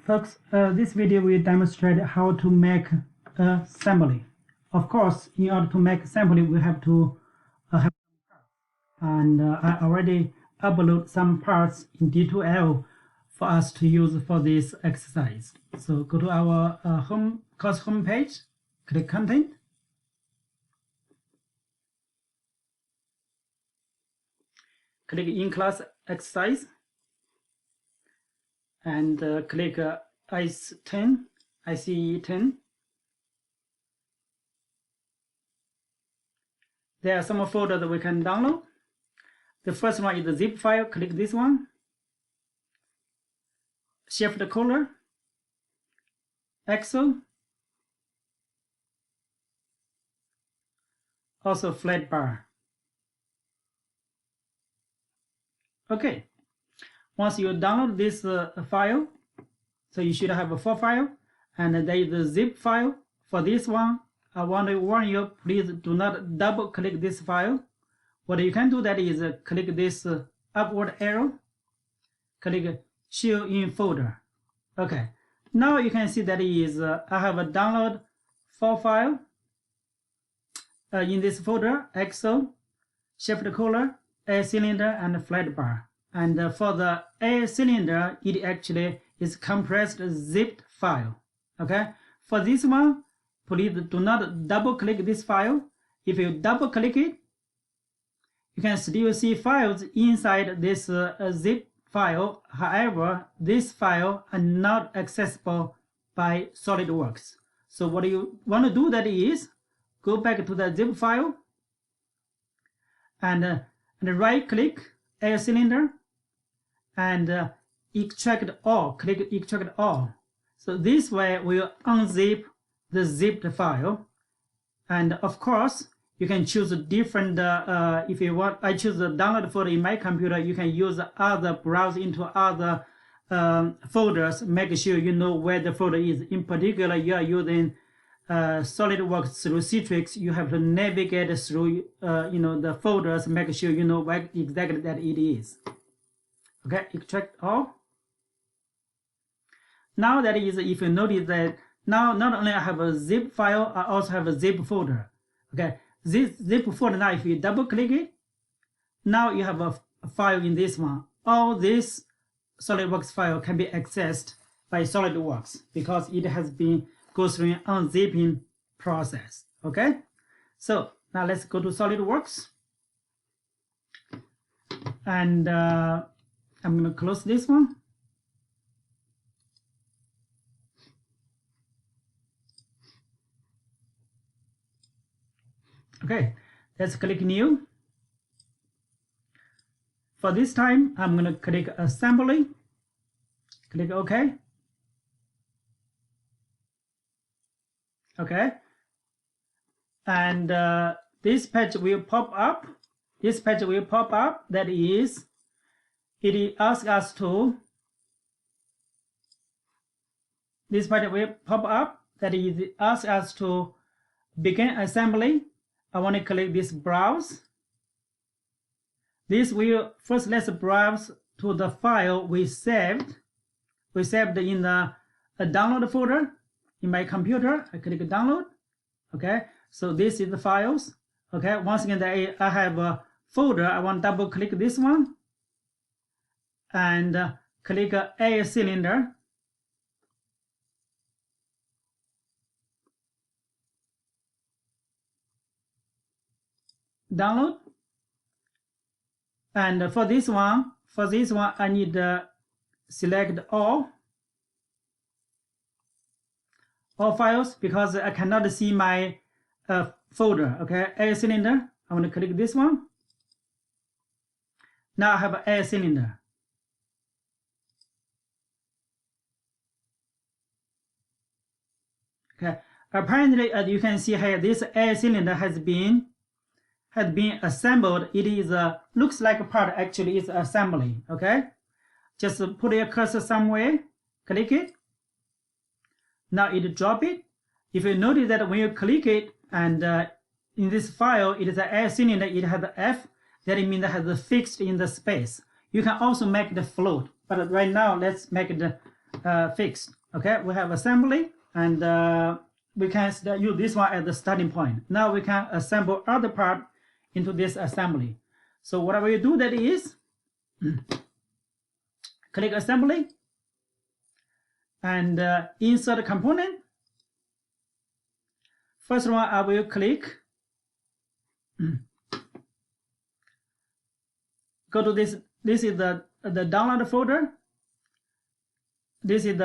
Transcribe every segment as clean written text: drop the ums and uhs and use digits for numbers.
Folks, this video will demonstrate how to make assembly. Of course, in order to make assembly, we have to have and I already upload some parts in D2L for us to use for this exercise. So go to our course homepage, click content, click in-class exercise, and click ICE 10. There are some folders that we can download. The first one is the zip file. Click this one. Shift the color, Excel, also flat bar. Okay. Once you download this file, so you should have a 4 file, and there is the zip file. For this one, I want to warn you, please do not double click this file. What you can do that is click this upward arrow, click show in folder. Okay, now you can see that is I have a download 4 file in this folder: Excel, shift color, air cylinder, and flat bar. And for the air cylinder, it actually is compressed zipped file. Okay, for this one, please do not double click this file. If you double click it, you can still see files inside this zip file. However, this file are not accessible by SolidWorks. So what you want to do that is go back to the zip file and right click air cylinder and extract all. Click extract all. So this way we'll unzip the zipped file. And of course, you can choose a different, if you want, I choose the download folder in my computer. You can use other, browse into other folders, make sure you know where the folder is. In particular, you are using SolidWorks through Citrix. You have to navigate through the folders, make sure you know where exactly that it is. Okay, extract all. Now that is, if you notice that now not only I have a zip file, I also have a zip folder. Okay, this zip folder, now if you double click it, now you have a file in this one. All this SolidWorks file can be accessed by SolidWorks because it has been go through an unzipping process. Okay, so now let's go to SolidWorks, and I'm going to close this one. Okay, let's click new. For this time, I'm going to click assembly. Click OK. Okay. And this page will pop up. This page will pop up. That is, it asks us to. This page will pop up. That is, it asks us to begin assembly. I want to click this browse. This will first, let's browse to the file we saved. We saved in the download folder in my computer. I click download. Okay, so this is the files. Okay, once again, I have a folder. I want to double click this one and click air cylinder. Download. And for this one, I need select all files because I cannot see my folder. Okay, air cylinder. I want to click this one. Now I have an air cylinder. Okay, apparently as you can see here, this air cylinder has been assembled. It is looks like a part, actually it's assembly. Okay, just put your cursor somewhere, click it. Now it drop it. If you notice that when you click it and in this file it is an air cylinder, it has the F, that means it has the fixed in the space. You can also make the float, but right now let's make it fixed. Okay, we have assembly, and we can use this one as the starting point. Now we can assemble other part into this assembly. So what I will do that is click assembly and insert component. First one I will click go to this. This is the download folder. This is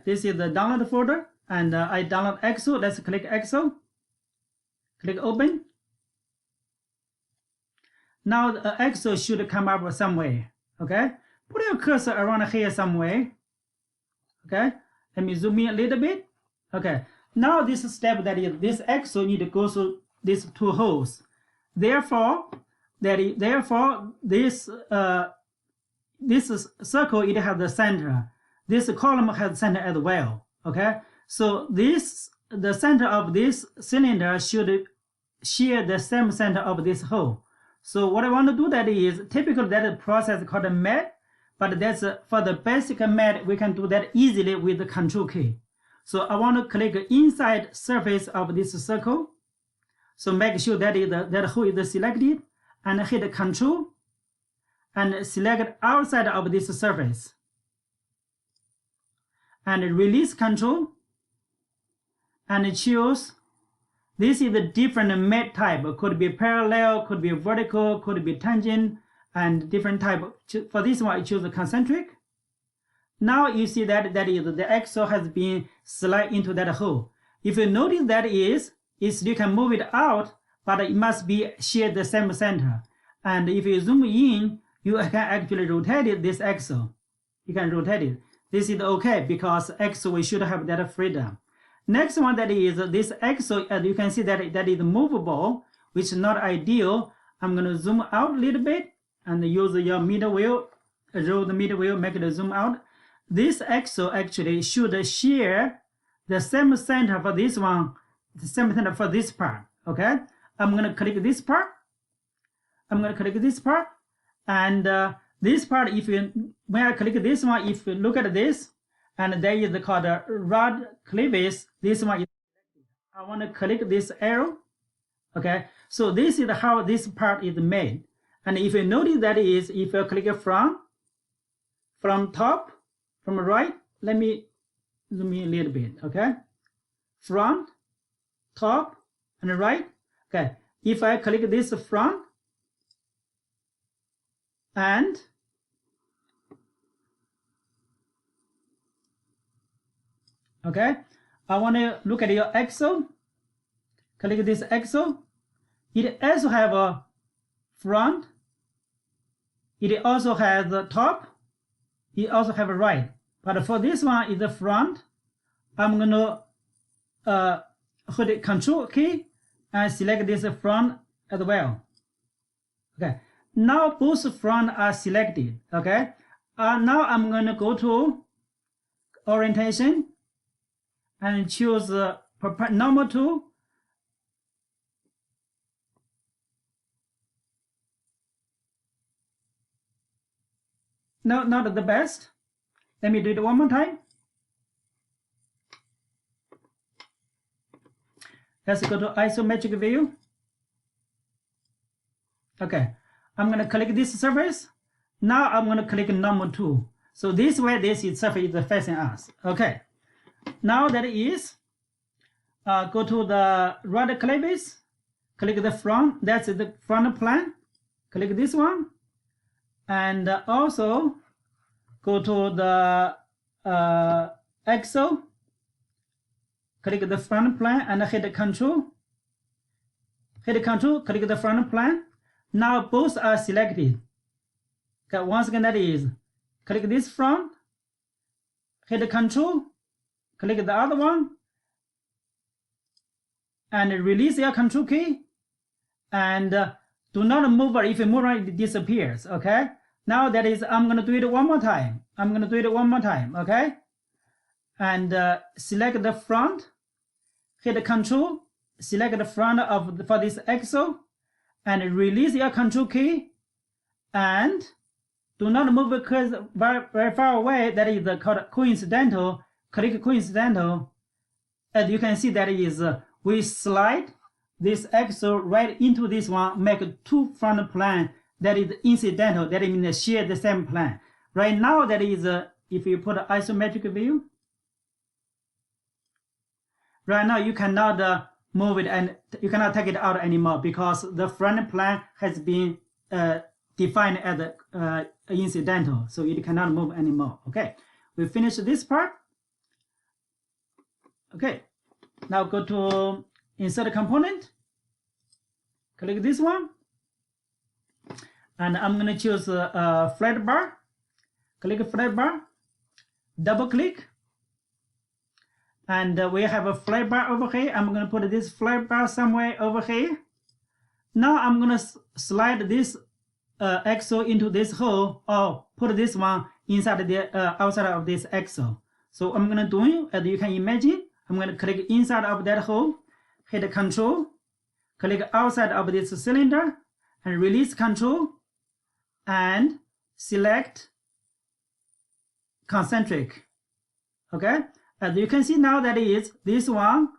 this is the download folder, and I download Excel. Let's click Excel. Click open. Now the Excel should come up somewhere. Okay, put your cursor around here somewhere. Okay, let me zoom in a little bit. Okay, now this step that is this Excel need to go through these two holes. Therefore, this circle, it has the center. This column has center as well. Okay, so the center of this cylinder should share the same center of this hole. So what I want to do that is typically that is process called a mat, but that's for the basic mat we can do that easily with the Control key. So I want to click inside surface of this circle. So make sure that that hole is selected, and hit Control and select outside of this surface and release Control and choose. This is a different mat type. Could be parallel, could be vertical, could be tangent, and different type. For this one I choose the concentric. Now you see that the Excel has been slid into that hole. If you notice that is you can move it out, but it must be share the same center. And if you zoom in, you can actually rotate it, this Excel. You can rotate it. This is okay because Excel we should have that freedom. Next one that is this Excel, as you can see that is movable, which is not ideal. I'm going to zoom out a little bit and use your middle wheel, roll the middle wheel, make it zoom out. This Excel actually should share the same center for this one, the same center for this part. Okay, I'm going to click this part. I'm going to click this part, and this part, when I click this one, if you look at this, and there is called a rod clevis. This one is I want to click this arrow. Okay, so this is how this part is made. And if you notice that is, if you click from top, from right, let me zoom in a little bit. Okay, front, top, and right. Okay, if I click this front and okay, I want to look at your Excel. Click this Excel. It also have a front. It also has the top. It also have a right. But for this one is the front. I'm going to hit the Control key and select this front as well. Okay. Now both front are selected. Okay. Now I'm going to go to orientation and choose normal tool. No, not the best. Let me do it one more time. Let's go to isometric view. Okay, I'm going to click this surface. Now I'm going to click normal tool. So this way, this is surface is facing us. Okay. Now that is, go to the rod clevis, click the front, that's the front plan, click this one, and also go to the Excel, click the front plan and hit Control, click the front plan. Now both are selected. Okay, once again that is, click this front, hit Control, click the other one, and release your Control key, and do not move it. If you move it, it disappears. Okay. Now that is, I'm going to do it one more time. Okay. And select the front, hit Control, select the front for this Excel, and release your Control key, and do not move the cursor very far away. That is called coincidental. Click coincidental. As you can see, that is we slide this axle right into this one, make two front plane. That is incidental. That means share the same plane. Right now, that is if you put an isometric view. Right now, you cannot move it and you cannot take it out anymore because the front plane has been defined as incidental, so it cannot move anymore. Okay, we finish this part. Okay, now go to insert component, click this one, and I'm going to choose flat bar, click flat bar, double click, and we have a flat bar over here. I'm going to put this flat bar somewhere over here. Now I'm going to slide this axle into this hole, or put this one inside the outside of this axle. So I'm going to do, as you can imagine, I'm going to click inside of that hole, hit Control, click outside of this cylinder, and release Control, and select concentric. Okay, as you can see now, that is this one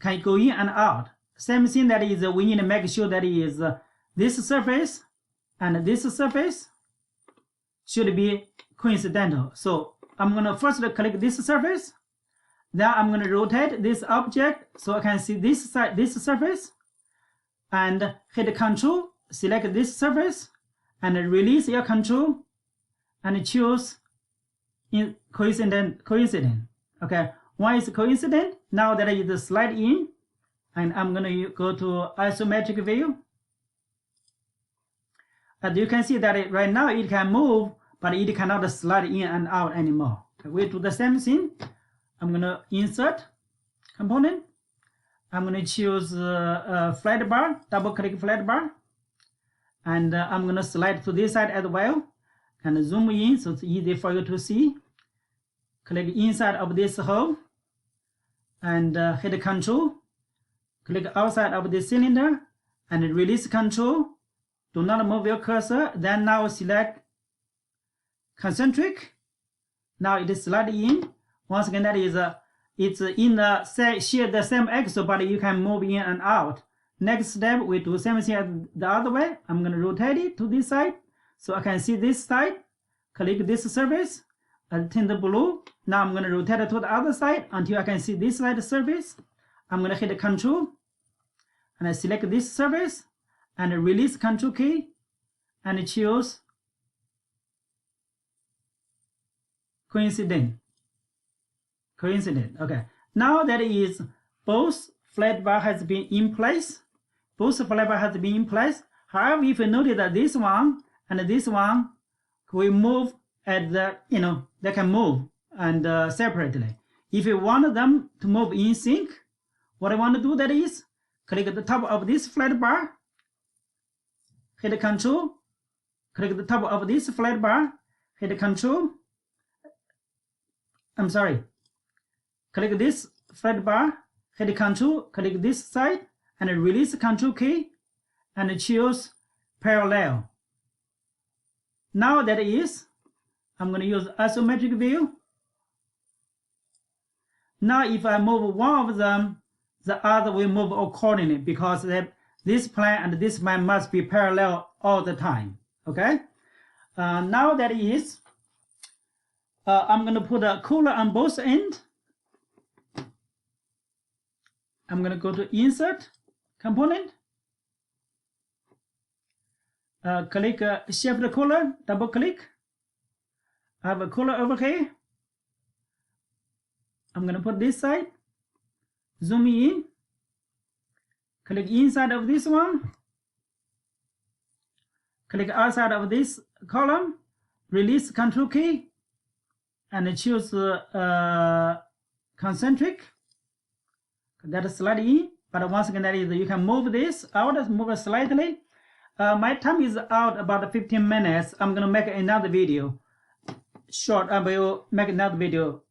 can go in and out. Same thing, that is we need to make sure that is this surface and this surface should be coincidental. So I'm going to first click this surface, then I'm going to rotate this object so I can see this side, this surface, and hit Control, select this surface, and release your Control, and choose in coincident. Okay, one is coincident. Now that is slide in, and I'm going to go to isometric view. As you can see that right now it can move, but it cannot slide in and out anymore. Okay, we do the same thing. I'm going to insert component. I'm going to choose flat bar, double click flat bar, and I'm going to slide to this side as well, and zoom in so it's easy for you to see. Click inside of this hole, and hit Control, click outside of the cylinder, and release Control. Do not move your cursor. Then now select concentric. Now it is slide in. Once again, that is it's in the share the same axle, but you can move in and out. Next step, we do the same thing as the other way. I'm going to rotate it to this side so I can see this side. Click this surface and turn the blue. Now I'm going to rotate it to the other side until I can see this side surface. I'm going to hit Control, and I select this surface, and release Control key, and choose coincident. Okay, now that is both flat bar has been in place. However, if you notice that this one and this one we move at the, they can move and separately. If you want them to move in sync, what I want to do, that is click at the top of this flat bar, hit Control, click the top of this flat bar, hit Control, click this flat bar, hit Control, click this side, and release Control key, and choose parallel. Now that is, I'm going to use isometric view. Now if I move one of them, the other will move accordingly, because this plane and this plane must be parallel all the time. Okay. Now that is, I'm going to put a cooler on both ends. I'm going to go to Insert Component. Click Shift Cooler, double click. I have a cooler over here. I'm going to put this side. Zoom in. Click inside of this one. Click outside of this column. Release Control key, and choose concentric. That is slide in, but once again, that is, you can move this out, move it slightly. My time is out about 15 minutes. I'm going to make another video. Short, I will make another video